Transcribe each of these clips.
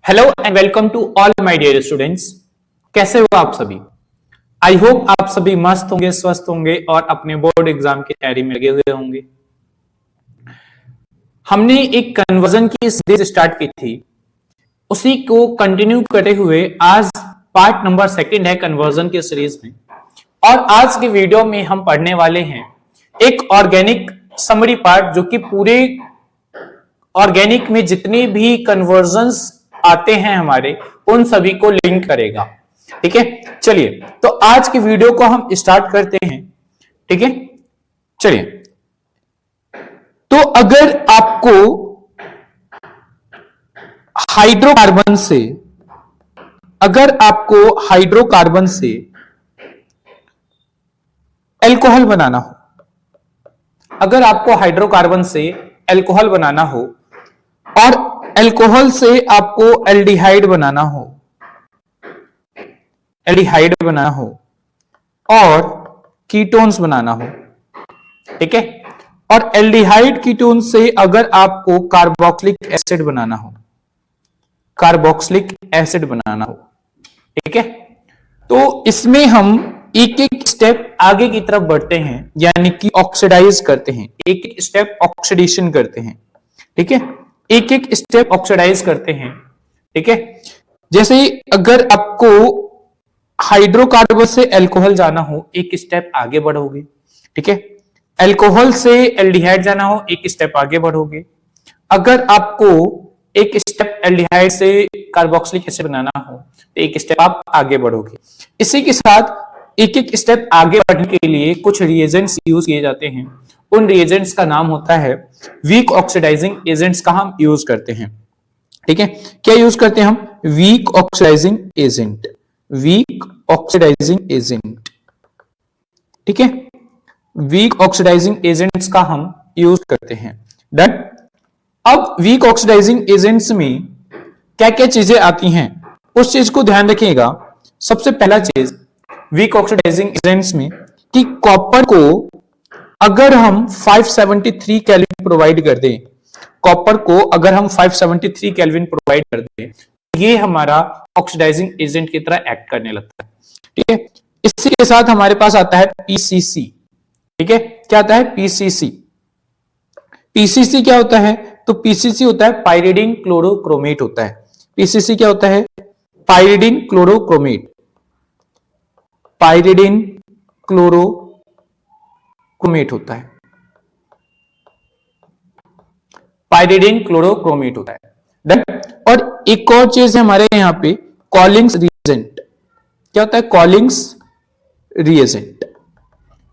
Hello and welcome to all my dear students. कैसे हो आप सभी? आई होप आप सभी मस्त होंगे, स्वस्थ होंगे और अपने बोर्ड एग्जाम की तैयारी में लगे हुए होंगे। हमने एक कन्वर्जन की सीरीज स्टार्ट की थी, उसी को कंटिन्यू करते हुए आज पार्ट नंबर 2 है कन्वर्जन की सीरीज में। और आज के वीडियो में हम पढ़ने वाले हैं एक ऑर्गेनिक समरी पार्ट, जो कि पूरे ऑर्गेनिक में जितने भी कन्वर्जन्स आते हैं हमारे, उन सभी को लिंक करेगा। ठीक है, चलिए तो आज की वीडियो को हम स्टार्ट करते हैं। ठीक है, चलिए। तो अगर आपको हाइड्रोकार्बन से एल्कोहल बनाना हो, अगर आपको हाइड्रोकार्बन से एल्कोहल बनाना हो और एल्कोहल से आपको एल्डिहाइड बनाना हो और कीटोन्स बनाना हो, ठीक है, और एल्डिहाइड कीटोन से अगर आपको कार्बोक्सिलिक एसिड बनाना हो, ठीक है, तो इसमें हम एक एक स्टेप आगे की तरफ बढ़ते हैं, यानी कि ऑक्सीडाइज करते हैं, एक एक स्टेप ऑक्सीडेशन करते हैं। ठीक है, एक एक स्टेप ऑक्सीडाइज करते हैं। ठीक है, जैसे अगर आपको हाइड्रोकार्बन से एल्कोहल जाना हो, एक स्टेप आगे बढ़ोगे। ठीक है, एल्कोहल से एल्डिहाइड जाना हो, एक स्टेप आगे बढ़ोगे। अगर आपको एक स्टेप एल्डिहाइड से कार्बोक्सिलिक एसिड बनाना हो, तो एक स्टेप आप आगे बढ़ोगे। इसी के साथ एक एक स्टेप आगे बढ़ने के लिए कुछ रिएजेंट्स यूज किए जाते हैं। उन रिएजेंट्स का नाम होता है वीक ऑक्सीडाइजिंग एजेंट्स का हम यूज करते हैं। ठीक है, क्या यूज करते हैं हम? Weak oxidising agent. ठीक है, वीक ऑक्सीडाइजिंग एजेंट्स का हम यूज करते हैं। डन। अब वीक ऑक्सीडाइजिंग एजेंट्स में क्या क्या चीजें आती हैं, उस चीज को ध्यान रखिएगा। सबसे पहला चीज वीक ऑक्सीडाइजिंग एजेंट्स में कि कॉपर को अगर हम 573 केल्विन प्रोवाइड कर दें, ये हमारा ऑक्सीडाइजिंग एजेंट की तरह एक्ट करने लगता है। ठीक है, इसी के साथ हमारे पास आता है पीसीसी। ठीक है, क्या आता है? पीसीसी। पीसीसी क्या होता है? तो पीसीसी होता है पाइरिडिन क्लोरोक्रोमेट होता है। पीसीसी क्या होता है? पाइरिडिन क्लोरोक्रोमेट होता है। पाइरिडिन क्लोरोक्रोमेट होता है। डन। और एक और चीज है हमारे यहाँ पे, कॉलिंग्स रिएजेंट। क्या होता है? Collins reagent.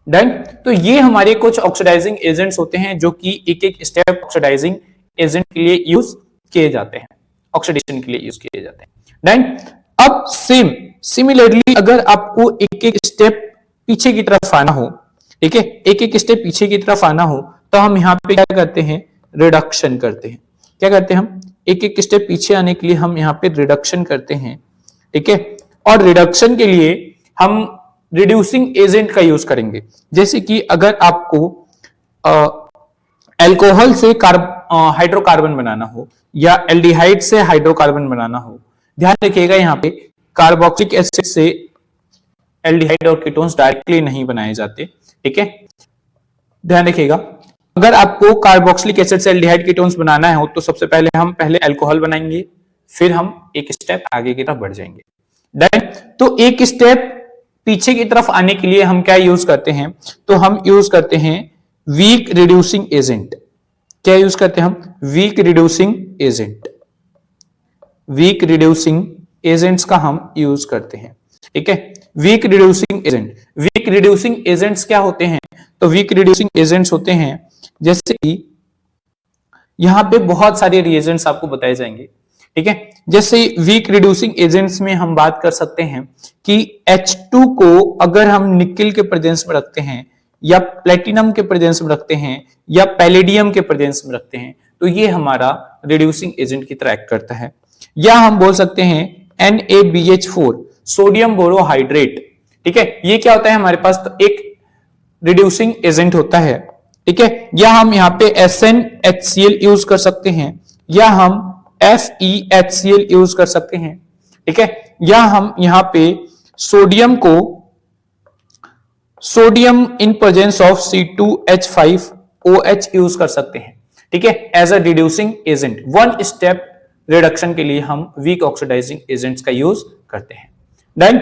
डन। तो ये हमारे कुछ ऑक्सीडाइजिंग एजेंट्स होते हैं, जो कि एक एक स्टेप ऑक्सीडाइजिंग एजेंट के लिए यूज किए जाते हैं, ऑक्सीडेशन के लिए यूज किए जाते हैं। डन। अब सिमिलरली अगर आपको एक एक स्टेप पीछे की तरफ आना हो, ठीक है, एक एक स्टेप पीछे की तरफ आना हो, तो हम यहाँ पे क्या करते हैं? रिडक्शन करते हैं। क्या करते हैं हम? एक एक स्टेप पीछे आने के लिए हम यहाँ पे रिडक्शन करते हैं। ठीक है, और रिडक्शन के लिए हम रिड्यूसिंग एजेंट का यूज करेंगे। जैसे कि अगर आपको एल्कोहल से हाइड्रोकार्बन बनाना हो या एल्डिहाइड से हाइड्रोकार्बन बनाना हो, ध्यान रखिएगा यहाँ पे कार्बोक्सिलिक एसिड से एल्डिहाइड और कीटोन्स डायरेक्टली नहीं बनाए जाते। ठीक है, ध्यान रखिएगा। अगर आपको कार्बोक्सिलिक एसिड से एल्डिहाइड कीटोन्स बनाना है तो सबसे पहले हम एल्कोहल बनाएंगे, फिर हम एक स्टेप आगे की तरफ बढ़ जाएंगे। डन। तो एक स्टेप पीछे की तरफ आने के लिए हम क्या यूज करते हैं? तो हम यूज करते हैं वीक रिड्यूसिंग एजेंट। क्या यूज करते हैं हम? वीक रिड्यूसिंग एजेंट्स का हम यूज करते हैं। ठीक है, वीक रिड्यूसिंग एजेंट्स क्या होते हैं? तो वीक रिड्यूसिंग एजेंट्स होते हैं जैसे कि यहां पे बहुत सारे रिएजेंट्स आपको बताए जाएंगे। ठीक है, जैसे वीक रिड्यूसिंग एजेंट्स में हम बात कर सकते हैं कि H2 को अगर हम निकेल के प्रेजेंस में रखते हैं या प्लेटिनम के प्रेजेंस में रखते हैं या पैलेडियम के प्रेजेंस में रखते हैं, तो ये हमारा रिड्यूसिंग एजेंट की तरह एक्ट करता है। या हम बोल सकते हैं NaBH4 सोडियम बोरोहाइड्रेट। ठीक है, ये क्या होता है हमारे पास? तो एक रिड्यूसिंग एजेंट होता है। ठीक है, या हम यहाँ पे SnHCl यूज कर सकते हैं, या हम FeHCl यूज कर सकते हैं, ठीक है, या हम यहां पे sodium in presence of C2H5OH use कर सकते हैं, ठीक है, as a reducing agent. One step reduction के लिए हम वीक ऑक्सीडाइजिंग एजेंट्स का यूज करते हैं। डन,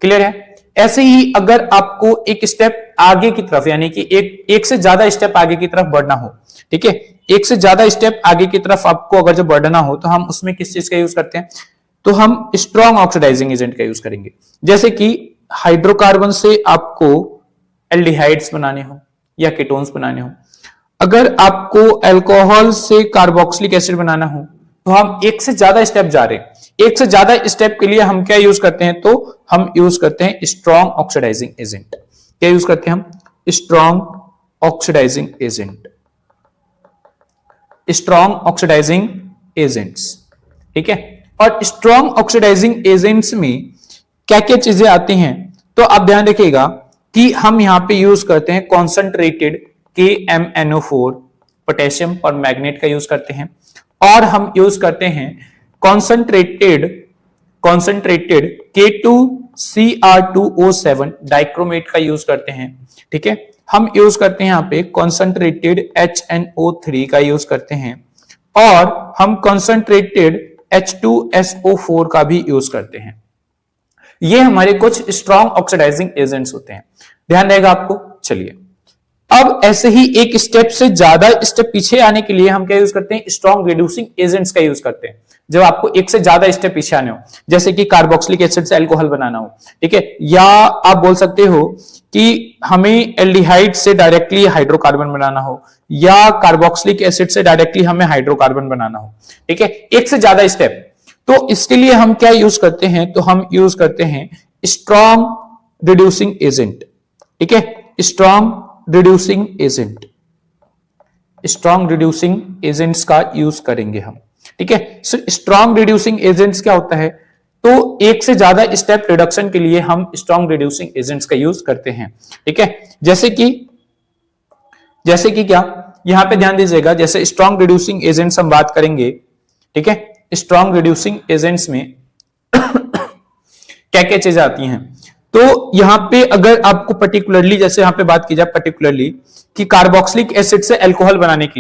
क्लियर है। ऐसे ही अगर आपको एक स्टेप आगे की तरफ, यानी कि एक से ज्यादा स्टेप आगे की तरफ बढ़ना हो, ठीक है, एक से ज्यादा स्टेप आगे की तरफ आपको अगर जो बढ़ना हो तो हम उसमें किस चीज का यूज करते हैं, तो हम स्ट्रॉन्ग ऑक्सीडाइजिंग एजेंट का यूज करेंगे। जैसे कि हाइड्रोकार्बन से आपको एल्डिहाइड्स बनाने हो या कीटोन्स बनाने हो, अगर आपको अल्कोहल से कार्बोक्सिलिक एसिड बनाना हो तो हम एक से ज्यादा स्टेप जा रहे हैं, एक से ज्यादा स्टेप के लिए हम क्या यूज करते हैं, तो हम यूज करते हैं स्ट्रॉन्ग ऑक्सीडाइजिंग एजेंट। क्या यूज करते हैं हम, strong oxidising agent, strong oxidising agents, ठीक है। और स्ट्रॉन्ग ऑक्सीडाइजिंग एजेंट्स में क्या क्या चीजें आती हैं, तो आप ध्यान रखिएगा कि हम यहां पे यूज करते हैं कॉन्सेंट्रेटेड KMnO4 पोटेशियम और मैग्नेट का यूज करते हैं, और हम यूज करते हैं कॉन्सेंट्रेटेड K2Cr2O7 डाइक्रोमेट का यूज करते हैं, ठीक है। हम यूज करते हैं यहां पे कॉन्सेंट्रेटेड HNO3 का यूज करते हैं, और हम कॉन्सेंट्रेटेड H2SO4 का भी यूज करते हैं। ये हमारे कुछ स्ट्रॉन्ग ऑक्सीडाइजिंग एजेंट्स होते हैं, ध्यान रहेगा आपको। चलिए, अब ऐसे ही एक स्टेप से ज्यादा स्टेप पीछे आने के लिए हम क्या यूज करते हैं, स्ट्रॉन्ग रिड्यूसिंग एजेंट्स का यूज करते हैं। जब आपको एक से ज्यादा स्टेप पीछे आने हो, जैसे कि कार्बोक्सिलिक एसिड से अल्कोहल बनाना हो, ठीक है, या आप बोल सकते हो कि हमें एल्डिहाइड से डायरेक्टली हाइड्रोकार्बन बनाना हो, या कार्बोक्सिलिक एसिड से डायरेक्टली हमें हाइड्रोकार्बन बनाना हो, ठीक है, एक से ज्यादा स्टेप। तो इसके लिए हम क्या यूज करते हैं, तो हम यूज करते हैं स्ट्रॉन्ग रिड्यूसिंग एजेंट, ठीक है, strong reducing agent, strong reducing agents का यूज करेंगे हम, ठीक है। स्ट्रॉन्ग रिड्यूसिंग एजेंट्स क्या होता है, तो एक से ज्यादा स्टेप रिडक्शन के लिए हम स्ट्रॉन्ग रिड्यूसिंग एजेंट्स का यूज करते हैं, ठीक है। जैसे कि क्या, यहां पे ध्यान दीजिएगा, जैसे स्ट्रॉन्ग रिड्यूसिंग एजेंट्स हम बात करेंगे, ठीक है, स्ट्रॉन्ग रिड्यूसिंग एजेंट्स में क्या क्या चीजें आती हैं, तो यहां पे अगर आपको पर्टिकुलरली, जैसे यहां पे बात की जाए पर्टिकुलरली कि कार्बोक्सिलिक एसिड से अल्कोहल बनाने के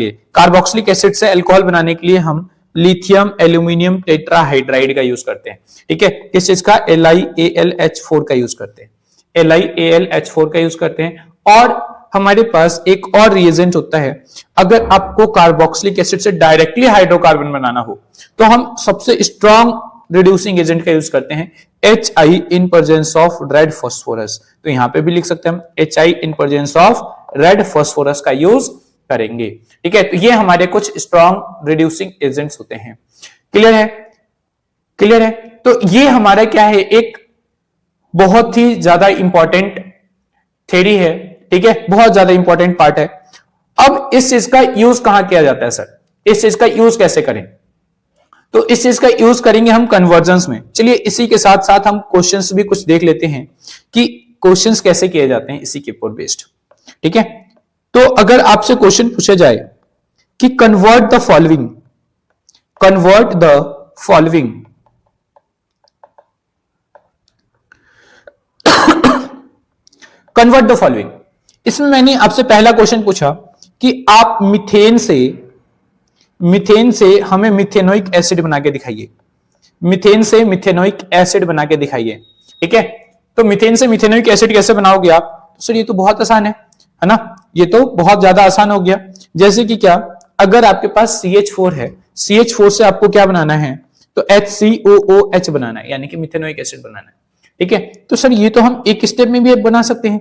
लिए हम लिथियम एल्यूमिनियम टेट्राहाइड्राइड का यूज करते हैं, ठीक है। किस चीज का, LiAlH4 का यूज करते हैं, LiAlH4 का यूज करते हैं। और हमारे पास एक और रिएजेंट होता है, अगर आपको कार्बोक्सिलिक एसिड से डायरेक्टली हाइड्रोकार्बन बनाना हो तो हम सबसे स्ट्रॉन्ग रिड्यूसिंग एजेंट का यूज करते हैं HI in presence of red phosphorus. तो यहां पे भी लिख सकते हैं हम HI in presence of red phosphorus का यूज करेंगे, ठीक है। तो ये हमारे कुछ स्ट्रॉन्ग रिड्यूसिंग एजेंट्स होते हैं। क्लियर है। तो ये हमारा क्या है, एक बहुत ही ज्यादा इंपॉर्टेंट थ्योरी है, ठीक है, बहुत ज्यादा इंपॉर्टेंट पार्ट है। अब इस चीज का यूज कहां किया जाता है सर, इस चीज का यूज कैसे करें, तो इस चीज का यूज करेंगे हम कन्वर्जन्स में। चलिए इसी के साथ साथ हम क्वेश्चंस भी कुछ देख लेते हैं कि क्वेश्चंस कैसे किए जाते हैं इसी के ऊपर बेस्ड, ठीक है। तो अगर आपसे क्वेश्चन पूछा जाए कि कन्वर्ट द फॉलोइंग इसमें मैंने आपसे पहला क्वेश्चन पूछा कि आप मीथेन से हमें मिथेनोइक एसिड बना के दिखाइए, ठीक है। तो मीथेन से मिथेनोइक एसिड कैसे बनाओगे आप, तो सर ये तो बहुत आसान है ना, ये तो बहुत ज्यादा आसान हो गया। जैसे कि क्या, अगर आपके पास CH4 है, CH4 से आपको क्या बनाना है, तो HCOOH बनाना है, यानी कि मिथेनोइक एसिड बनाना है, ठीक है। तो सर ये तो हम एक स्टेप में भी बना सकते हैं,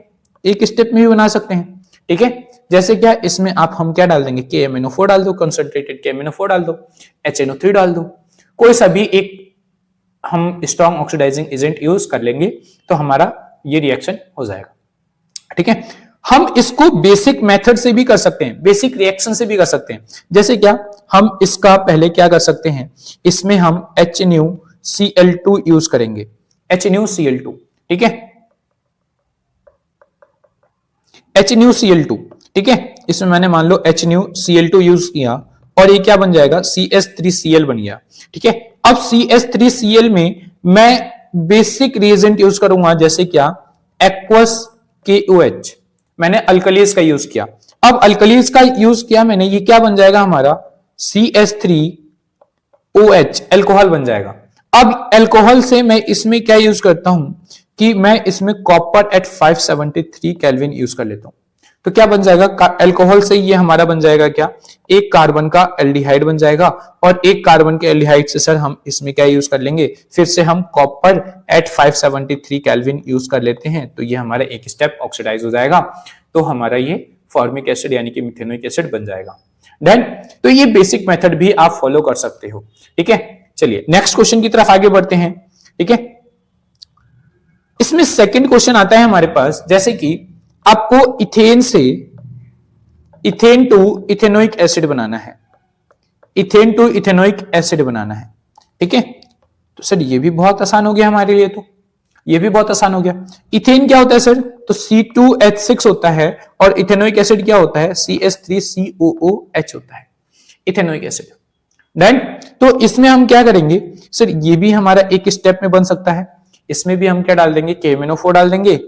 ठीक है। जैसे क्या, इसमें हम क्या डाल देंगे, KMnO4 डाल दो, कंसंट्रेटेड KMnO4 डाल दो, HNO3 डाल दो, कोई सा भी एक हम स्ट्रॉन्ग ऑक्सीडाइजिंग एजेंट यूज कर लेंगे तो हमारा ये रिएक्शन हो जाएगा, ठीक है। हम इसको बेसिक मेथड से भी कर सकते हैं, बेसिक रिएक्शन से भी कर सकते हैं। जैसे क्या, हम इसका पहले क्या कर सकते हैं, इसमें हम HNuCl2 यूज करेंगे, HNuCl2, ठीक है, HNuCl2, ठीक है। इसमें मैंने मान लो HNuCl2 यूज किया, और ये क्या बन जाएगा, CH3Cl बन गया। ठीक है, अब CH3Cl में मैं बेसिक रिएजेंट यूज करूंगा, जैसे क्या, एक्वस KOH, मैंने अल्कलीज का यूज किया। अब अल्कलीज का यूज किया मैंने, ये क्या बन जाएगा हमारा, CH3OH, एल्कोहल बन जाएगा। अब एल्कोहल से मैं इसमें क्या यूज करता हूं कि मैं इसमें कॉपर एट 573 केल्विन यूज कर लेता हूं। तो क्या बन जाएगा, एल्कोहल से ये हमारा बन जाएगा क्या, एक कार्बन का एल्डिहाइड बन जाएगा, और एक कार्बन के एल्डिहाइड से सर हम इसमें क्या यूज कर लेंगे, फिर से हम कॉपर एट 573 केल्विन यूज कर लेते हैं। तो ये हमारा एक स्टेप ऑक्सीडाइज हो जाएगा, तो हमारा ये फॉर्मिक एसिड यानी कि मिथेनोइक एसिड बन जाएगा। डन। तो ये बेसिक मेथड भी आप फॉलो कर सकते हो। ठीक है, चलिए नेक्स्ट क्वेश्चन की तरफ आगे बढ़ते हैं। ठीक है, इसमें सेकंड क्वेश्चन आता है हमारे पास, जैसे कि आपको इथेन से इथेन टू इथेनोइक एसिड बनाना है, इथेन टू इथेनोइक एसिड बनाना है। ठीक है, तो सर ये भी बहुत आसान हो गया हमारे लिए, तो ये भी बहुत आसान हो गया। इथेन क्या होता है सर, तो C2H6 होता है, और इथेनोइक एसिड क्या होता है, CH3COOH होता है, इथेनोइक एसिड। डन। तो इसमें हम क्या करेंगे सर, ये भी हमारा एक स्टेप में बन सकता है, इसमें भी हम क्या डाल देंगे, KMnO4 डाल देंगे,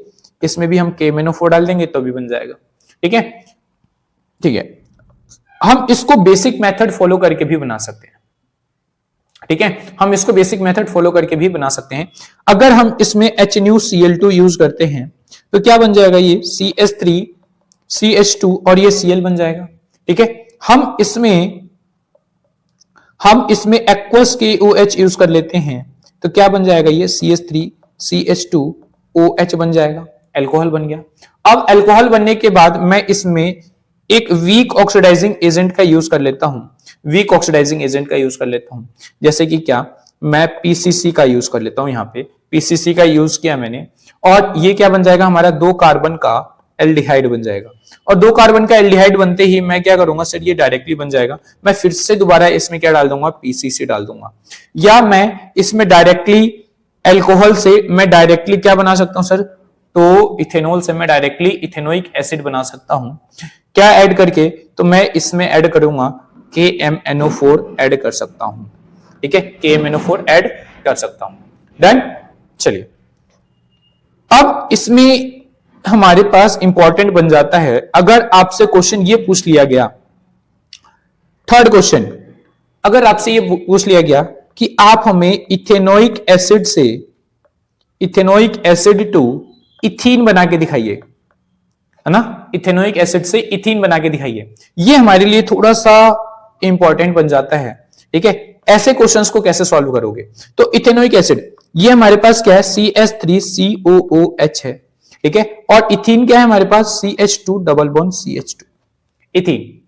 इसमें भी हम KMnO4 डाल देंगे, तो भी बन जाएगा। ठीक है, ठीक है, हम इसको बेसिक मेथड फॉलो करके भी बना सकते हैं। ठीक है, हम इसको बेसिक मेथड फॉलो करके भी बना सकते हैं। अगर हम इसमें HNuCl2 यूज करते हैं तो क्या बन जाएगा, ये CH3CH2 और ये Cl बन जाएगा। ठीक है, हम इसमें एक्वस KOH यूज कर लेते हैं, तो क्या बन जाएगा, ये CH3CH2OH बन जाएगा, एल्कोहल बन गया। अब एल्कोहल बनने के बाद मैं इसमें एक वीक ऑक्सीडाइजिंग एजेंट का यूज कर लेता हूं, वीक ऑक्सीडाइजिंग एजेंट का यूज कर लेता हूं, जैसे कि क्या, मैं PCC का यूज कर लेता हूं। यहां पे PCC का यूज किया मैंने, और ये क्या बन जाएगा हमारा, 2 कार्बन का एल्डिहाइड बन जाएगा। और 2 कार्बन का एल्डिहाइड बनते ही मैं क्या करूंगा सर, ये डायरेक्टली बन जाएगा। मैं फिर से दोबारा इसमें क्या डाल दूंगा, PCC डाल दूंगा, या मैं इसमें डायरेक्टली एल्कोहल से मैं डायरेक्टली क्या बना सकता हूं सर, तो इथेनॉल से मैं डायरेक्टली इथेनोइक एसिड बना सकता हूं। क्या ऐड करके, तो मैं इसमें ऐड करूंगा KMnO4 ऐड कर सकता हूं। ठीक है, KMnO4 ऐड कर सकता हूं। डन। चलिए, अब इसमें हमारे पास इंपॉर्टेंट बन जाता है, अगर आपसे क्वेश्चन ये पूछ लिया गया, थर्ड क्वेश्चन, अगर आपसे ये पूछ लिया गया कि आप हमें इथेनोइक एसिड से इथेनोइक एसिड टू इथीन बना के दिखाइए, है ना, इथेनोइक एसिड से इथीन बना के दिखाइए, ये हमारे लिए थोड़ा सा इंपॉर्टेंट बन जाता है। ठीक है, ऐसे क्वेश्चंस को कैसे सॉल्व करोगे, तो इथेनोइक एसिड ये हमारे पास क्या है, CH3COOH है। ठीक है, और इथीन क्या है हमारे पास, CH2 double bond CH2, ethene.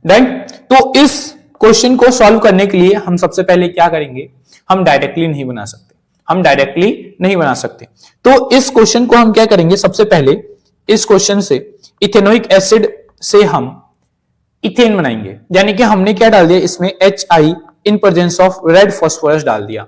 Done. तो इस क्वेश्चन को सॉल्व करने के लिए हम सबसे पहले क्या करेंगे, हम डायरेक्टली नहीं बना सकते, हम डायरेक्टली नहीं बना सकते। तो इस क्वेश्चन को हम क्या करेंगे, सबसे पहले इस क्वेश्चन से इथेनोइक एसिड से हम इथेन बनाएंगे, यानी कि हमने क्या डाल दिया इसमें, HI in presence of red phosphorus डाल दिया,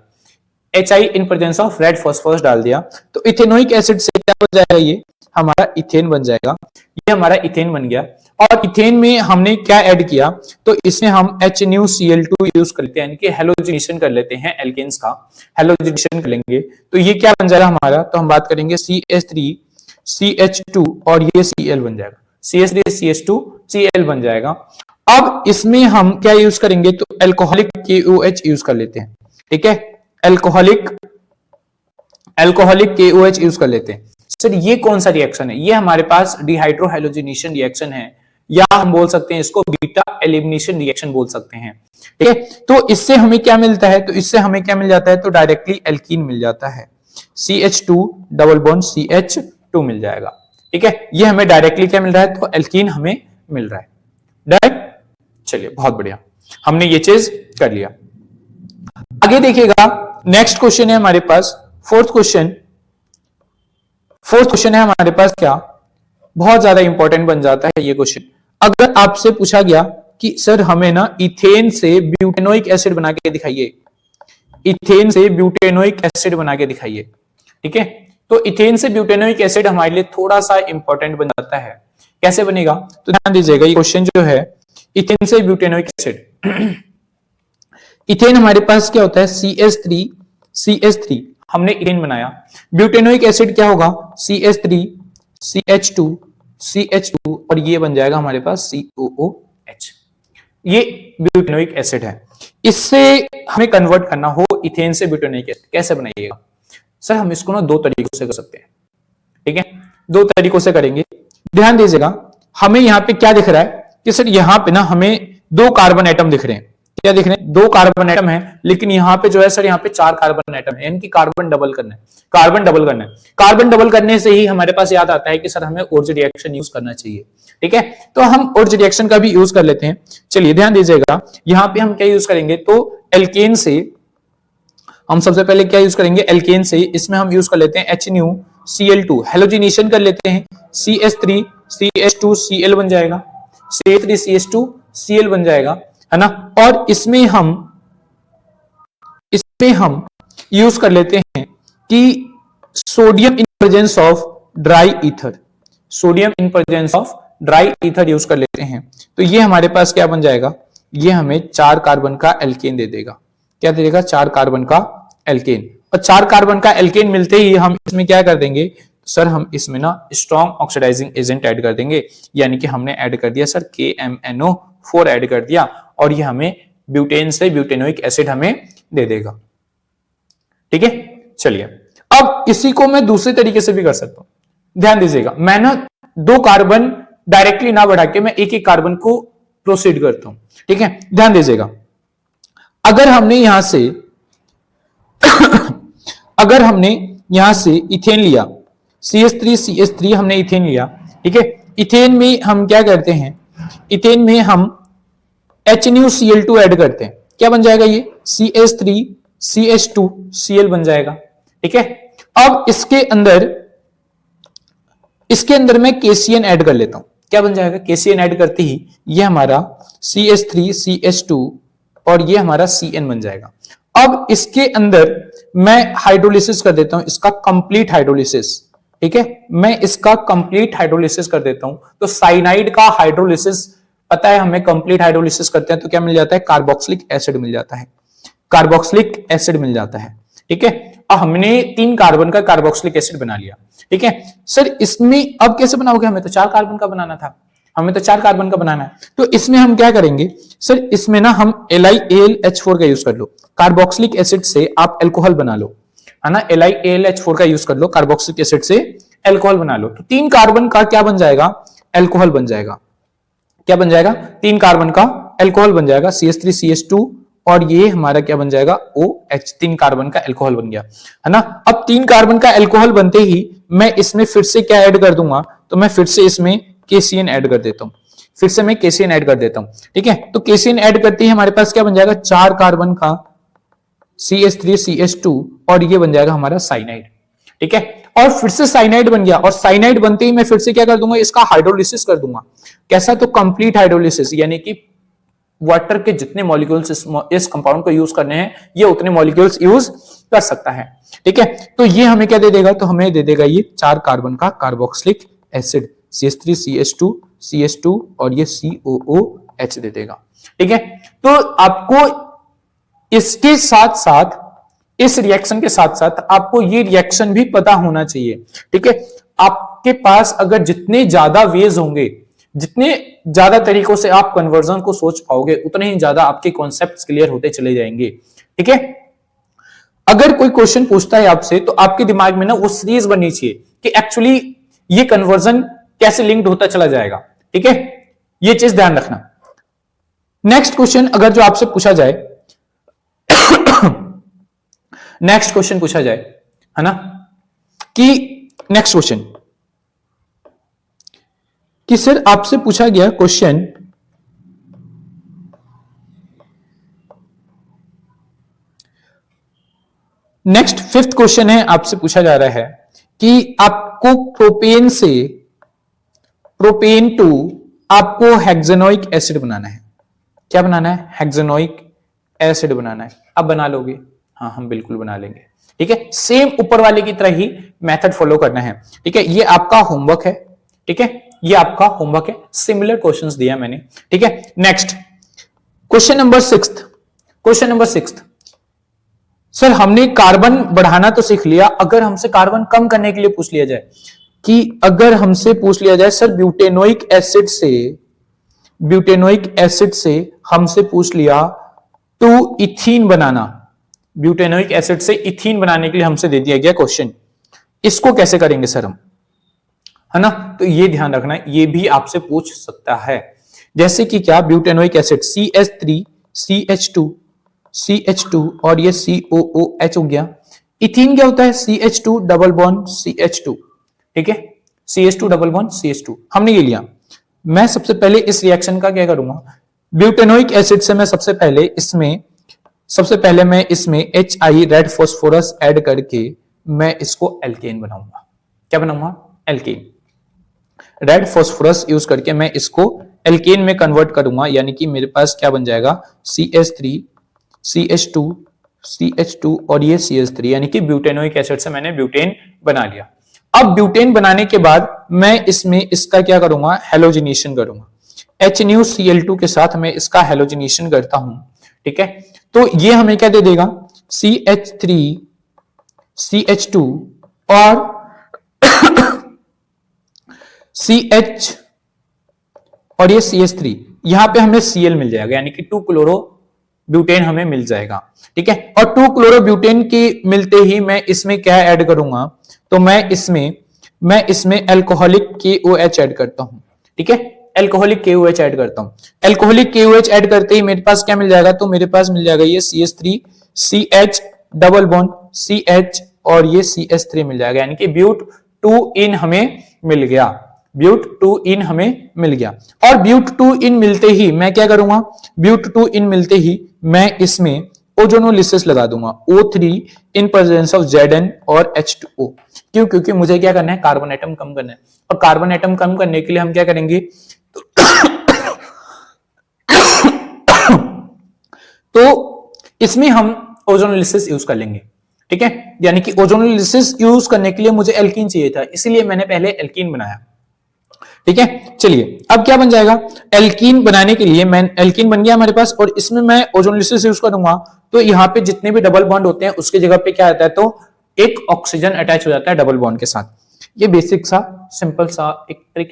HI in presence of red phosphorus डाल दिया। तो इथेनोइक एसिड से क्या बन जाएगा, ये हमारा इथेन बन जाएगा, ये हमारा इथेन बन गया। और इथेन में हमने क्या ऐड किया, तो इसमें हम HNuCl2 यूज करते हैं, यानी कि हेलोजिनेशन कर लेते हैं, एल्केन्स का हेलोजिनेशन कर लेंगे, तो ये क्या बन जाएगा हमारा, तो हम बात करेंगे CH3CH2 और ये Cl बन जाएगा, CH3CH2Cl बन जाएगा। अब इसमें हम क्या यूज करेंगे, तो एल्कोहलिक KOH यूज कर लेते हैं। ठीक है, एल्कोहलिक KOH यूज कर लेते हैं। सर ये कौन सा रिएक्शन है, ये हमारे पास डिहाइड्रोहेलोजिनेशन रिएक्शन है, या हम बोल सकते हैं इसको बीटा एलिमिनेशन रिएक्शन बोल सकते हैं। ठीक है, तो इससे हमें क्या मिलता है, तो इससे हमें क्या मिल जाता है, तो डायरेक्टली एल्कीन मिल जाता है, CH2 डबल बॉन्ड CH2 मिल जाएगा। ठीक है, ये हमें डायरेक्टली क्या मिल रहा है, तो एल्कीन हमें मिल रहा है। डायरेक्ट। चलिए बहुत बढ़िया, हमने ये चीज कर लिया। आगे देखिएगा, नेक्स्ट क्वेश्चन है हमारे पास, फोर्थ क्वेश्चन है हमारे पास, क्या बहुत ज्यादा इंपॉर्टेंट बन जाता है ये क्वेश्चन। अगर आपसे पूछा गया कि सर हमें ना इथेन से ब्यूटेनोइक एसिड बना के दिखाइए, इथेन से ब्यूटेनोइक एसिड बना के दिखाइए। ठीक है, तो इथेन से ब्यूटेनोइक एसिड हमारे लिए थोड़ा सा इंपॉर्टेंट बन जाता है, कैसे बनेगा, तो ध्यान दीजिएगा, ये क्वेश्चन जो है इथेन से ब्यूटेनोइक एसिड। इथेन हमारे पास क्या होता है, CH3 हमने इथेन बनाया। ब्यूटेनोइक एसिड क्या होगा, CH3 CH2 और ये बन जाएगा हमारे पास COOH। ये ब्यूटेनोइक एसिड है। इससे हमें कन्वर्ट करना हो इथेन से ब्यूटेनोइक एसिड, कैसे बनाइएगा सर? हम इसको ना दो तरीकों से कर सकते हैं, ठीक है, दो तरीकों से करेंगे। ध्यान दीजिएगा, हमें यहां पे क्या दिख रहा है कि सर यहां पे ना हमें दो कार्बन एटम दिख रहे हैं। क्या दिख रहे हैं, दो कार्बन एटम है, लेकिन यहाँ पे जो है सर यहाँ पे चार कार्बन एटम है, यानी कि कार्बन डबल करना है। कार्बन डबल करने से ही हमारे पास याद आता है कि सर हमें ओर्ज रिएक्शन यूज करना चाहिए, ठीक है। तो हम ओर्ज रिएक्शन का भी यूज कर लेते हैं। चलिए ध्यान दीजिएगा, यहाँ पे हम क्या यूज करेंगे, तो एल्केन से हम सबसे पहले क्या यूज करेंगे, एल्केन से इसमें हम यूज कर लेते हैं HNuCl2, हेलोजिनेशन कर लेते हैं, CH3 CH2Cl बन जाएगा, CH3 CH2Cl बन जाएगा, है ना। और इसमें हम यूज कर लेते हैं कि sodium in presence of dry ether, use कर लेते हैं। तो ये हमारे पास क्या बन जाएगा, ये हमें 4 कार्बन का एल्केन दे देगा। क्या दे देगा, 4 कार्बन का एल्केन। और 4 कार्बन का एल्केन मिलते ही हम इसमें क्या कर देंगे सर, हम इसमें ना स्ट्रॉन्ग ऑक्सीडाइजिंग एजेंट ऐड कर देंगे, यानी कि हमने ऐड कर दिया सर KMNO4 ऐड कर दिया, और ये हमें ब्यूटेन से ब्यूटेनोइक एसिड हमें दे देगा, ठीक है। चलिए अब इसी को मैं दूसरे तरीके से भी कर सकता हूं। ध्यान दीजिएगा, मैं ना 2 कार्बन डायरेक्टली ना बढ़ा के मैं एक एक कार्बन को प्रोसीड करता हूं, ठीक है। ध्यान दीजिएगा, अगर हमने यहां से इथेन लिया, CH3 हमने इथेन लिया, ठीक है। इथेन में हम क्या करते हैं, इथेन में हम HNuCl2 ऐड करते हैं। क्या बन जाएगा, ये CH3 CH2Cl बन जाएगा, ठीक है। अब इसके अंदर मैं KCN ऐड कर लेता हूं। क्या बन जाएगा, KCN ऐड करते ही ये हमारा CH3 CH2 और ये हमारा CN बन जाएगा। अब इसके अंदर मैं हाइड्रोलिसिस कर देता हूं, इसका कंप्लीट हाइड्रोलिसिस, ठीक है। मैं इसका कंप्लीट हाइड्रोलिसिस कर देता हूं। तो साइनाइड का हाइड्रोलिसिस पता है हमें, कंप्लीट हाइड्रोलिसिस करते हैं तो क्या मिल जाता है, कार्बोक्सिलिक एसिड मिल जाता है, ठीक है। अब हमने 3 कार्बन का कार्बोक्सिलिक एसिड बना लिया, ठीक है। सर इसमें अब कैसे बनाओगे, हमें तो 4 कार्बन का बनाना था, तो इसमें हम क्या करेंगे सर, इसमें ना हम LiAlH4 का यूज कर लो, कार्बोक्सिलिक एसिड से आप अल्कोहल बना लो, है ना। LiAlH4 का यूज कर लो, कार्बोक्सिलिक एसिड से अल्कोहल बना लो। तो 3 कार्बन का क्या बन जाएगा, अल्कोहल बन जाएगा। क्या बन जाएगा, 3 कार्बन का अल्कोहल बन जाएगा, CH3 CH2 और ये हमारा क्या बन जाएगा, OH। 3 कार्बन का अल्कोहल बन गया, है ना। अब 3 कार्बन का अल्कोहल बनते ही मैं इसमें फिर से क्या ऐड कर दूंगा, तो मैं फिर से इसमें KCN ऐड कर देता हूं, ठीक है। तो KCN ऐड करते ही हमारे पास क्या बन जाएगा, 4 कार्बन का CH3 CH2 और ये बन जाएगा हमारा साइनाइड, ठीक है। और फिर से साइनाइड बन गया, और साइनाइड बनते ही मैं फिर से क्या कर दूंगा, इसका हाइड्रोलिसिस कर दूंगा। कैसा, तो कंप्लीट हाइड्रोलिसिस, यानी कि वाटर के जितने मॉलिक्यूल्स इस कंपाउंड को यूज करने हैं, ये उतने मॉलिक्यूल्स यूज कर सकता है, ठीक है। तो ये हमें क्या दे देगा, तो हमें दे देगा ये 4 कार्बन का कार्बोक्सिलिक एसिड, CH3 CH2 और ये COOH दे देगा, ठीक है। तो आपको इसके साथ साथ, इस रिएक्शन के साथ साथ आपको ये रिएक्शन भी पता होना चाहिए, ठीक है। आपके पास अगर जितने ज्यादा वेज होंगे, जितने ज्यादा तरीकों से आप कन्वर्जन को सोच पाओगे, उतने ही ज्यादा आपके कॉन्सेप्ट्स क्लियर होते चले जाएंगे, ठीक है। अगर कोई क्वेश्चन पूछता है आपसे, तो आपके दिमाग में ना वो सीरीज बननी चाहिए कि एक्चुअली ये कन्वर्जन कैसे लिंक्ड होता चला जाएगा, ठीक है। ये चीज ध्यान रखना। नेक्स्ट क्वेश्चन अगर जो आपसे पूछा जाए है ना, कि नेक्स्ट क्वेश्चन कि सर आपसे पूछा गया क्वेश्चन, नेक्स्ट 5th क्वेश्चन है, आपसे पूछा जा रहा है कि आपको प्रोपेन टू आपको हेक्सेनोइक एसिड बनाना है। क्या बनाना है, हेक्सेनोइक एसिड बनाना है। अब बना लोगे, हाँ हम बिल्कुल बना लेंगे, ठीक है। सेम ऊपर वाले की तरह ही मेथड फॉलो करना है, ठीक है। ये आपका होमवर्क है, ठीक है। ये आपका होमवर्क है, सिमिलर क्वेश्चंस दिया मैंने, ठीक है। Next question number 6। Question number 6, sir हमने कार्बन बढ़ाना तो सीख लिया, अगर हमसे कार्बन कम करने के लिए पूछ लिया जाए, कि अगर हमसे पूछ लिया जाए सर ब्यूटेनोइक एसिड से हमसे पूछ लिया तो इथीन बनाना, ब्यूटेनोइक एसिड से इथीन बनाने के लिए हमसे दे दिया गया क्वेश्चन, इसको कैसे करेंगे सर हम, है ना। तो ये ध्यान रखना, ये भी आपसे पूछ सकता है। जैसे कि क्या, ब्यूटेनोइक एसिड CH3 CH2 और ये COOH हो गया। इथीन क्या होता है, CH2 डबल बॉन्ड CH2, ठीक है, CH2 डबल बॉन्ड CH2 हमने ये लिया। मैं सबसे पहले इस रिएक्शन का क्या करूंगा, ब्यूटेनोइक एसिड से मैं सबसे पहले मैं इसमें HI रेड फॉस्फोरस ऐड करके मैं इसको एल्केन बनाऊंगा। क्या बनाऊंगा, एल्केन। रेड फॉस्फोरस यूज करके मैं इसको एल्केन में कन्वर्ट करूंगा, यानी कि मेरे पास क्या बन जाएगा, CH3 CH2 और ये CH3, यानी कि ब्यूटेनोइक एसिड से मैंने ब्यूटेन बना लिया। अब ब्यूटेन बनाने के बाद मैं इसमें इसका क्या करूंगा, हेलोजिनेशन करूंगा। HNuCl2 के साथ मैं इसका हेलोजिनेशन करता हूं, ठीक है। तो ये हमें क्या दे देगा, CH3 CH2 और CH और ये CH3, यहां पे हमें Cl मिल जाएगा, यानी कि 2 क्लोरो ब्यूटेन हमें मिल जाएगा, ठीक है। और 2 क्लोरो ब्यूटेन के मिलते ही मैं इसमें क्या ऐड करूंगा, तो मैं इसमें एल्कोहलिक KOH ऐड करता हूं, ठीक है, एल्कोहलिक KOH ऐड करता हूं। एल्कोहलिक KOH ऐड करते ही मेरे पास क्या मिल जाएगा, तो मेरे पास मिल जाएगा ये CH3 CH double bond CH और ये CH3 मिल जाएगा, यानी कि ब्यूट 2 इन हमें मिल गया, ब्यूट 2 इन हमें मिल गया। और ब्यूट 2 इन मिलते ही मैं क्या करूंगा, ब्यूट 2 इन मिलते ही मैं इसमें ओजोनोलिसिस लगा दूंगा, O3 in presence of Zn और H2O। क्यों, क्योंकि मुझे क्या करना है, कार्बन एटम कम करना है, और कार्बन एटम कम करने के लिए हम क्या करेंगे तो इसमें हम ओजोनोलिसिस यूज कर लेंगे, ठीक है। यानी कि ओजोनोलिसिस यूज करने के लिए मुझे एल्कीन चाहिए था, इसलिए मैंने पहले एल्कीन बनाया, ठीक है। चलिए अब क्या बन जाएगा, एल्कीन बनाने के लिए मैं, एल्कीन बन गया हमारे पास, और इसमें मैं ओजोनोलिसिस यूज करूंगा, तो यहाँ पे जितने भी डबल बॉन्ड होते हैं उसके जगह पे क्या आता है, तो एक ऑक्सीजन अटैच हो जाता है डबल बॉन्ड के साथ। ये बेसिक सा सिंपल सा एक ट्रिक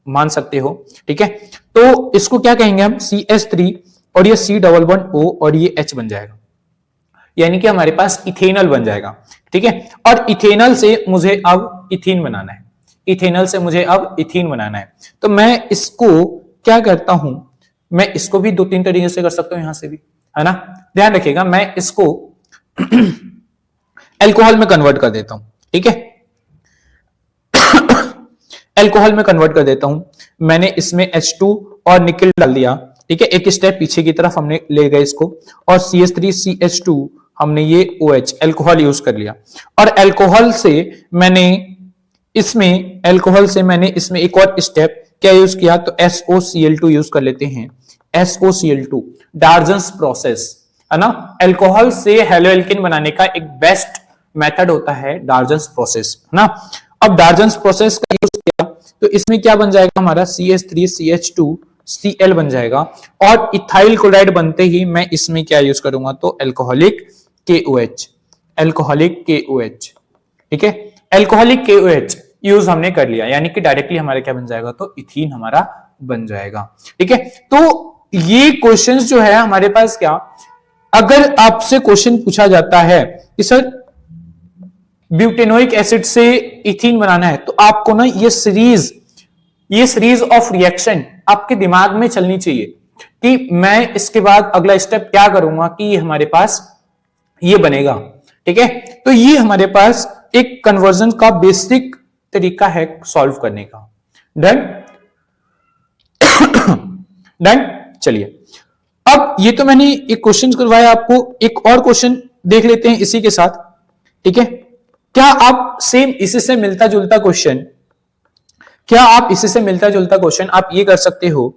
मान सकते हो, ठीक है। तो इसको क्या कहेंगे हम, CH3 और ये C डबल बॉन्ड O और ये H बन जाएगा, यानी कि हमारे पास इथेनॉल बन जाएगा, ठीक है। और इथेनॉल से मुझे अब इथीन बनाना है, इथेनॉल से मुझे अब इथीन बनाना है। तो मैं इसको क्या करता हूं, मैं इसको भी 2-3 तरीके से कर सकता हूं, यहां से भी, है ना। ध्यान रखिएगा, मैं इसको अल्कोहल में कन्वर्ट कर देता हूं, ठीक है। अल्कोहल में कन्वर्ट कर देता हूं, मैंने इसमें H2 और निकल डाल दिया, ठीक है। एक स्टेप पीछे की तरफ हमने ले गए इसको, और CH3 CH2 हमने ये OH अल्कोहल यूज कर लिया। और अल्कोहल से मैंने इसमें एक और स्टेप क्या यूज किया, तो SOCl2 यूज कर लेते हैं, SOCl2 डार्जन्स प्रोसेस, है ना। अल्कोहल से हेलोएल्केन बनाने का एक बेस्ट मेथड होता है डार्जन्स प्रोसेस, है ना। अब डार्जन्स प्रोसेस का यूज किया तो इसमें क्या बन जाएगा हमारा, CH3 CH2 Cl बन जाएगा, और इथाइल क्लोराइड बनते ही मैं इसमें क्या यूज करूंगा, तो अल्कोहलिक KOH, ठीक है। अल्कोहलिक KOH यूज हमने कर लिया, यानी कि डायरेक्टली हमारा क्या बन जाएगा, तो इथीन हमारा बन जाएगा, ठीक है। तो ये क्वेश्चंस जो है हमारे पास, क्या अगर आपसे क्वेश्चन पूछा जाता है कि सर ब्यूटेनोइक एसिड से इथीन बनाना है, तो आपको ना ये सीरीज ऑफ रिएक्शन आपके दिमाग में चलनी चाहिए कि मैं इसके बाद अगला स्टेप क्या करूंगा कि हमारे पास ये बनेगा, ठीक है। तो ये हमारे पास एक कन्वर्जन का बेसिक तरीका है सॉल्व करने का। Done done. चलिए अब ये तो मैंने एक क्वेश्चन करवाया आपको, एक और क्वेश्चन देख लेते हैं इसी के साथ, ठीक है। क्या आप सेम इसी से मिलता जुलता क्वेश्चन आप ये कर सकते हो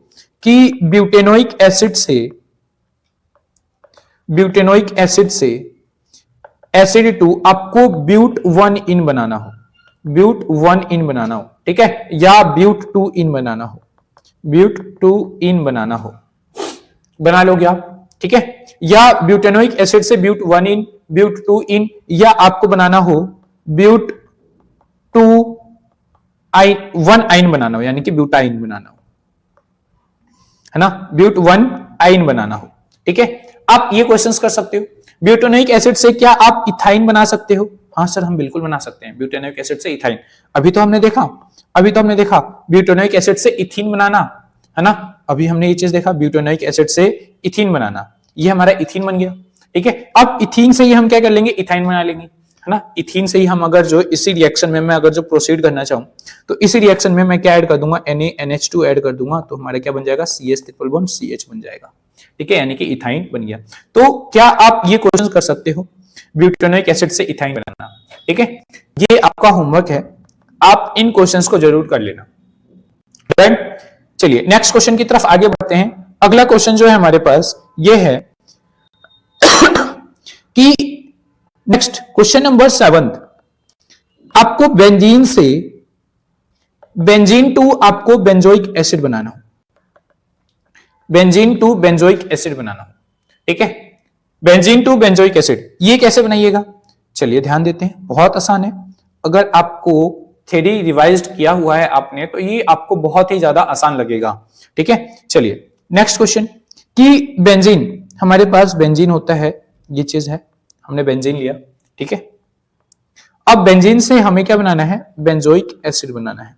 कि ब्यूटेनोइक एसिड से एसिड 2 आपको ब्यूट 1 इन बनाना हो, ब्यूट 1 इन बनाना हो, ठीक है, या ब्यूट 2 इन बनाना हो, ब्यूट 2 इन बनाना हो, बना लोगे आप, ठीक है, या ब्यूटेनोइक एसिड से ब्यूट 1 इन, ब्यूट 2 इन, या आपको बनाना हो ब्यूट 2 आई 1 आइन बनाना हो, यानी कि ब्यूटाइन बनाना हो, है ना, ब्यूट 1 आइन बनाना हो, ठीक है। आप ये क्वेश्चंस कर सकते हो, ब्यूटेनोइक एसिड से क्या आप इथाइन बना सकते हो? हाँ सर, हम बिल्कुल बना सकते हैं ब्यूटेनोइक एसिड से इथाइन। अभी तो हमने देखा ब्यूटेनोइक एसिड से इथीन बनाना, है ना, अभी हमने ये चीज देखा ब्यूटेनोइक एसिड से इथीन बनाना, ये हमारा इथीन बन गया, ठीक है। अब इथीन से ही हम क्या कर लेंगे, इथाइन बना लेंगे, है ना। इथीन से ही हम अगर जो इसी रिएक्शन में मैं अगर जो प्रोसीड करना चाहूं तो इसी रिएक्शन में मैं क्या ऐड कर दूंगा, NaNH2 ऐड कर दूंगा, तो हमारा क्या बन जाएगा, CH ट्रिपल बॉन्ड CH बन जाएगा, ठीक है, यानी कि इथाइन बन गया। तो क्या आप ये क्वेश्चन कर सकते हो, ब्यूटेनोइक एसिड से इथाइन बनाना, ठीक है, ये आपका होमवर्क है, आप इन क्वेश्चंस को जरूर कर लेना। राइट, चलिए नेक्स्ट क्वेश्चन की तरफ आगे बढ़ते हैं। अगला क्वेश्चन जो है हमारे पास ये है कि नेक्स्ट क्वेश्चन नंबर 7, आपको बेंजीन से बेंजीन टू आपको बेंजोइक एसिड बनाना हो, बेंजीन टू बेंजोइक एसिड बनाना हो, ठीक है, बेंजीन टू बेंजोइक एसिड, ये कैसे बनाइएगा, चलिए ध्यान देते हैं, बहुत आसान है। अगर आपको थ्योरी रिवाइज्ड किया हुआ है आपने तो ये आपको बहुत ही ज्यादा आसान लगेगा, ठीक है। चलिए नेक्स्ट क्वेश्चन कि बेंजीन, हमारे पास बेंजीन होता है, ये चीज है, हमने बेंजीन लिया, ठीक है। अब बेंजीन से हमें क्या बनाना है, बेंजोइक एसिड बनाना है,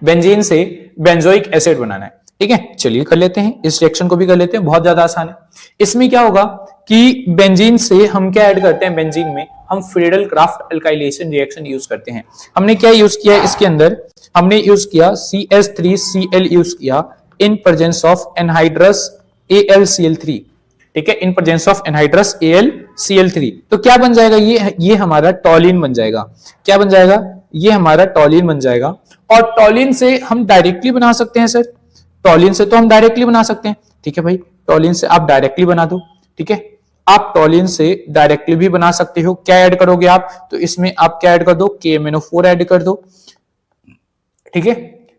बेंजीन से बेंजोइक एसिड बनाना है, ठीक है। चलिए कर लेते हैं, इस रिएक्शन को भी कर लेते हैं, बहुत ज्यादा आसान है। इसमें क्या होगा कि बेंजीन से हम क्या ऐड करते हैं, बेंजीन में हम Friedel craft alkylation reaction use करते हैं। हमने क्या यूज किया इसके अंदर, हमने यूज किया CH3Cl यूज किया इन प्रेजेंस ऑफ एनहाइड्रस AlCl3, ठीक है, इन प्रेजेंस ऑफ एनहाइड्रस AlCl3। तो क्या बन जाएगा, ये हमारा टॉलिन बन जाएगा, क्या बन जाएगा, ये हमारा टॉलिन बन जाएगा। और टॉलिन से हम डायरेक्टली बना सकते हैं सर, टॉलिन से तो हम डायरेक्टली बना सकते हैं, ठीक है भाई, टॉलिन से आप डायरेक्टली बना दो, ठीक है, आप टॉलिन से डायरेक्टली भी बना सकते हो। क्या ऐड करोगे आप, तो इसमें आप क्या ऐड कर दो, KMnO4 ऐड कर दो, ठीक है,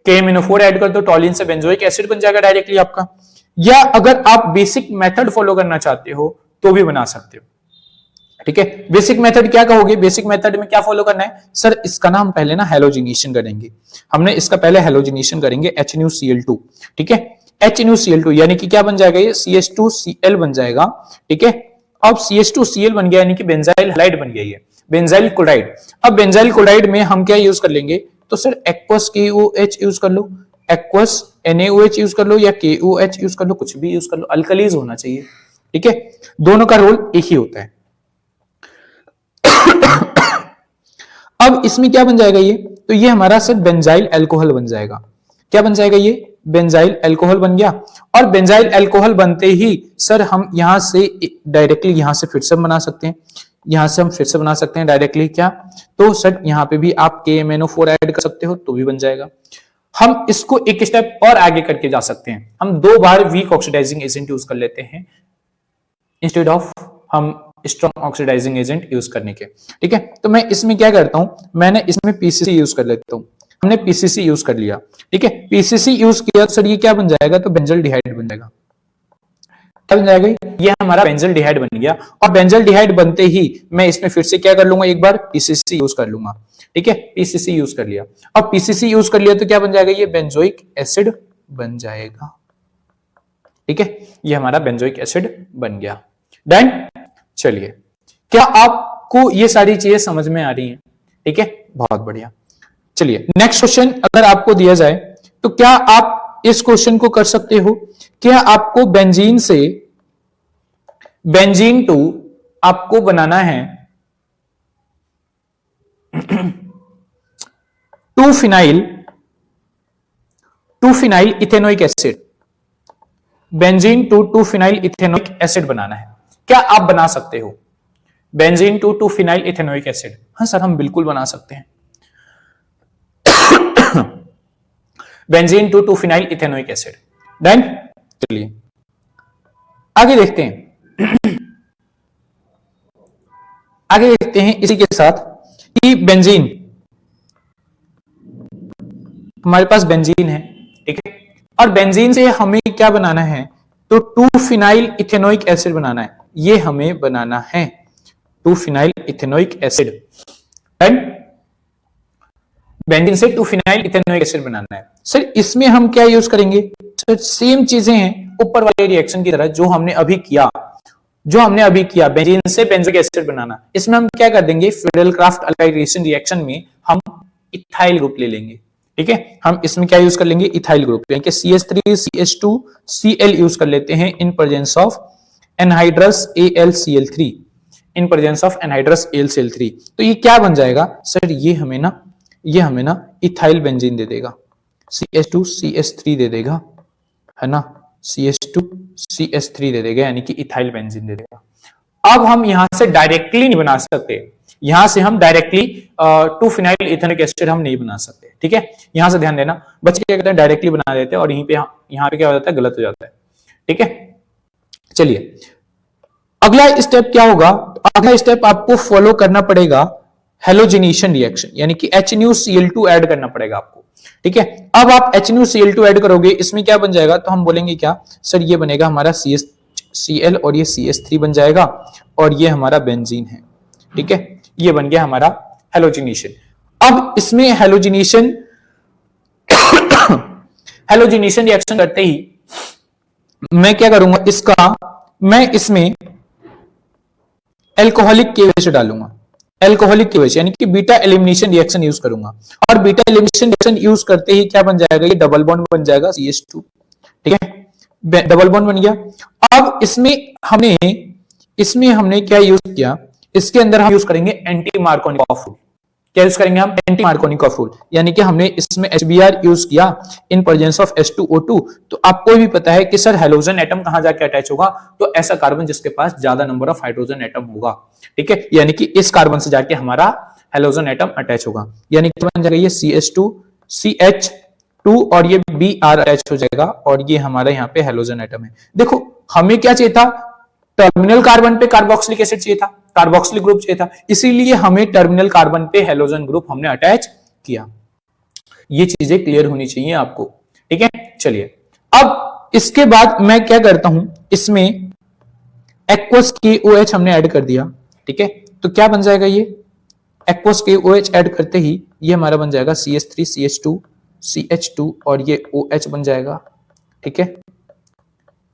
KMnO4 ऐड कर दो, टॉलिन से बेंजोइक एसिड बन जाएगा डायरेक्टली आपका। या अगर आप बेसिक मेथड फॉलो करना चाहते हो तो भी बना सकते हो, ठीक है। बेसिक मेथड क्या कहोगे, बेसिक मेथड में क्या फॉलो करना है सर, इसका ना हम पहले ना हैलोजिनेशन करेंगे, हमने इसका पहले हैलोजिनेशन करेंगे HNuCl2, ठीक है, HNuCl2 यानी कि क्या बन जाएगा, ये CH2Cl बन जाएगा, ठीक है। अब CH2Cl बन गया यानी कि बेंजाइल हैलाइड बन गया, ये बेंजाइल क्लोराइड। अब बेंजाइल क्लोराइड में हम क्या यूज कर लेंगे, तो सर एक्वस KOH यूज कर लो, एक्वस NaOH यूज कर लो, या KOH यूज कर लो, कुछ भी यूज कर लो, अल्कलीज होना चाहिए, ठीक है, दोनों का रोल एक ही होता है। अब इसमें क्या बन जाएगा, ये तो ये हमारा सर बेंजाइल अल्कोहल बन जाएगा, क्या बन जाएगा, ये बेंजाइल अल्कोहल बन गया। और बेंजाइल अल्कोहल बनते ही सर हम यहां से डायरेक्टली यहां से फिर से बना सकते हैं, यहां से हम फिर से बना सकते हैं डायरेक्टली, क्या, तो सर यहां पे भी आप KMnO4 ऐड कर सकते हो तो भी बन जाएगा। हम इसको एक स्टेप और आगे करके जा सकते हैं, हम 2 बार वीक ऑक्सीडाइजिंग एजेंट यूज कर लेते हैं इंस्टेड ऑफ हम स्ट्रॉन्ग ऑक्सीडाइजिंग एजेंट यूज करने के, ठीक है। तो मैं इसमें क्या करता हूं, मैंने इसमें PCC यूज कर लेता हूं, हमने PCC यूज कर लिया, ठीक है, PCC यूज किया तो सर ये क्या बन जाएगा, तो बेंजल्डिहाइड बन जाएगा, क्या बन जाएगा, ये हमारा बेंजल्डिहाइड बन गया। और बेंजल्डिहाइड बनते ही मैं इसमें फिर से क्या कर लूंगा, एक बार PCC यूज कर लूंगा, ठीक है, PCC यूज कर लिया। अब PCC यूज कर लिया तो क्या बन जाएगा, ये बेंजोइक एसिड बन जाएगा, ठीक है, ये हमारा बेंजोइक एसिड बन गया, डन। चलिए, क्या आपको ये सारी चीजें समझ में आ रही हैं, ठीक है, बहुत बढ़िया। चलिए नेक्स्ट क्वेश्चन अगर आपको दिया जाए तो क्या आप इस क्वेश्चन को कर सकते हो, क्या आपको बेंजीन से बेंजीन टू आपको बनाना है 2 phenyl ethanoic acid, benzene to 2 phenyl ethanoic acid बनाना है, क्या आप बना सकते हो, benzene to 2 phenyl ethanoic acid? हाँ सर, हम बिल्कुल बना सकते हैं benzene to 2 phenyl ethanoic acid, done. चलिए आगे देखते हैं आगे देखते हैं इसी के साथ कि बेंजीन, हमारे पास बेंजीन है, ठीक है, और बेंजीन से हमें क्या बनाना है, तो 2 फिनाइल इथेनोइक एसिड बनाना है, ये हमें बनाना है 2 phenyl ethanoic acid, right. Benzene से 2 फिनाइल इथेनोइक एसिड बनाना है। सर इसमें हम क्या यूज करेंगे, सर सेम चीजें हैं ऊपर वाले रिएक्शन की तरह जो हमने अभी किया, बेंजीन से बेंजोइक एसिड बनाना। इसमें हम क्या कर देंगे, फिडेलक्राफ्ट अलाइलेशन रिएक्शन में हम इथाइल ग्रुप ले लेंगे, ठीक है। हम इसमें क्या यूज कर लेंगे, इथाइल ग्रुप, यानी कि CH3 CH2 Cl यूज कर लेते हैं इन presence of anhydrous AlCl3, in presence of anhydrous AlCl3। तो ये क्या बन जाएगा सर, ये हमें ना इथाइल बेंजीन दे देगा, CH2 CH3 दे देगा, है ना, CH2 CH3 दे देगा, यानी कि इथाइल बेंजीन दे देगा। अब हम यहां से डायरेक्टली नहीं बना सकते, यहां से हम डायरेक्टली 2 फिनाइल इथेनोइक एसिड हम नहीं बना सकते, ठीक है। यहां से ध्यान देना, बच्चे क्या कहते हैं डायरेक्टली बना देते हैं और यहां पे क्या हो जाता है, गलत हो जाता है, ठीक है। चलिए अगला स्टेप क्या होगा, अगला स्टेप आपको फॉलो करना पड़ेगा हेलोजिनेशन रिएक्शन, यानी कि HNuCl2 ऐड करना पड़ेगा आपको, ठीक है। अब आप HNuCl2 ऐड करोगे, इसमें क्या बन जाएगा, तो हम बोलेंगे क्या सर, ये बनेगा हमारा CH और ये CH3 बन जाएगा और ये हमारा बेंजीन है, ठीक है। ये बन गया हमारा हेलोजिनेशन। अब इसमें हेलोजिनेशन रिएक्शन करते ही मैं क्या करूंगा, मैं इसमें एल्कोहलिक KOH डालूंगा, एल्कोहलिक KOH यानी कि बीटा एलिमिनेशन रिएक्शन यूज करूंगा, और बीटा एलिमिनेशन रिएक्शन यूज करते ही क्या बन जाएगा, ये डबल बॉन्ड बन जाएगा CH2, ठीक है, डबल बॉन्ड बन गया। अब इसमें हमने क्या यूज किया, इसके अंदर हम यूज करेंगे एंटी मार्कोनिकॉफ रूल। क्या यूज करेंगे हम, एंटी मार्कोनिकॉफ रूल, यानी कि हमने इसमें HBr यूज किया इन प्रेजेंस ऑफ H2O2। तो आपको भी पता है कि सर हेलोजन एटम कहां जाके अटैच होगा, तो ऐसा कार्बन जिसके पास ज्यादा नंबर ऑफ हाइड्रोजन एटम होगा, ठीक है, यानी कि इस कार्बन से जाके हमारा हेलोजन एटम अटैच होगा, यानी कि बन जाएगा ये CH2 CH2 और ये Br अटैच हो जाएगा और ये हमारा यहाँ पे हेलोजन एटम है। देखो हमें क्या चाहिए था, टर्मिनल कार्बन पे कार्बोक्सिलिक एसिड चाहिए था, कार्बोक्सिलिक ग्रुप चाहिए था, इसीलिए हमें टर्मिनल कार्बन पे हेलोजन ग्रुप हमने अटैच किया। ये चीजें क्लियर होनी चाहिए आपको, ठीक है। चलिए अब इसके बाद मैं क्या करता हूं, इसमें एक्वस KOH हमने ऐड कर दिया, ठीक है। तो क्या बन जाएगा, ये एक्वस KOH ऐड करते ही ये हमारा बन जाएगा CH3 CH2 CH2 और ये OH बन जाएगा, ठीक है,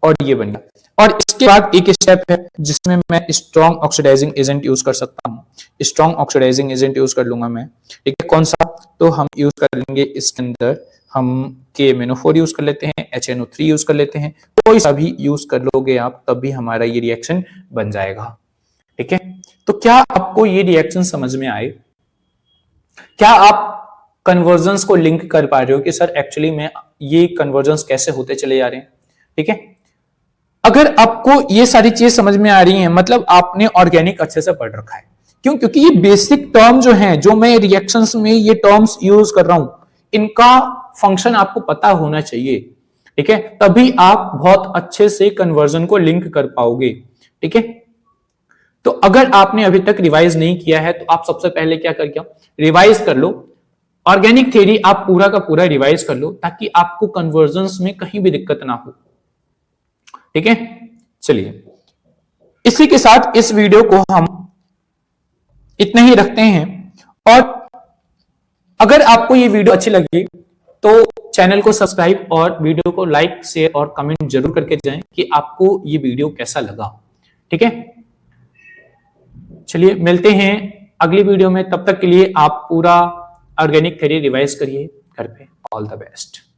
और ये बन गया। और इसके बाद एक स्टेप है जिसमें मैं स्ट्रॉन्ग ऑक्सीडाइजिंग एजेंट यूज कर सकता हूं, स्ट्रॉन्ग ऑक्सीडाइजिंग एजेंट यूज कर लूंगा मैं, ठीक है। कौन सा, तो हम यूज कर लेंगे इसके अंदर हम KMnO4 यूज कर लेते हैं, HNO3 यूज कर लेते हैं, कोई सा भी यूज कर लोगे आप तभी हमारा ये रिएक्शन बन जाएगा, ठीक है। तो क्या आपको ये रिएक्शन समझ में आए, क्या आप कन्वर्जन्स को लिंक कर पा रहे हो कि सर एक्चुअली में ये कन्वर्जन्स कैसे होते चले जा रहे हैं, ठीक है। अगर आपको ये सारी चीज समझ में आ रही हैं, मतलब आपने ऑर्गेनिक अच्छे से पढ़ रखा है। क्यों, क्योंकि ये बेसिक टर्म जो हैं, जो मैं रिएक्शंस में ये टर्म्स यूज कर रहा हूं, इनका फंक्शन आपको पता होना चाहिए, ठीक है, तभी आप बहुत अच्छे से कन्वर्जन को लिंक कर पाओगे, ठीक है। तो अगर आपने अभी तक रिवाइज नहीं किया है तो आप सबसे पहले क्या करके रिवाइज कर लो, ऑर्गेनिक थ्योरी आप पूरा का पूरा रिवाइज कर लो, ताकि आपको कन्वर्जन्स में कहीं भी दिक्कत ना हो, ठीक है। चलिए इसी के साथ इस वीडियो को हम इतना ही रखते हैं, और अगर आपको ये वीडियो अच्छी लगी तो चैनल को सब्सक्राइब और वीडियो को लाइक शेयर और कमेंट जरूर करके जाएं कि आपको ये वीडियो कैसा लगा, ठीक है। चलिए मिलते हैं अगली वीडियो में, तब तक के लिए आप पूरा ऑर्गेनिक थ्योरी रिवाइज करिए घर पे। All the best.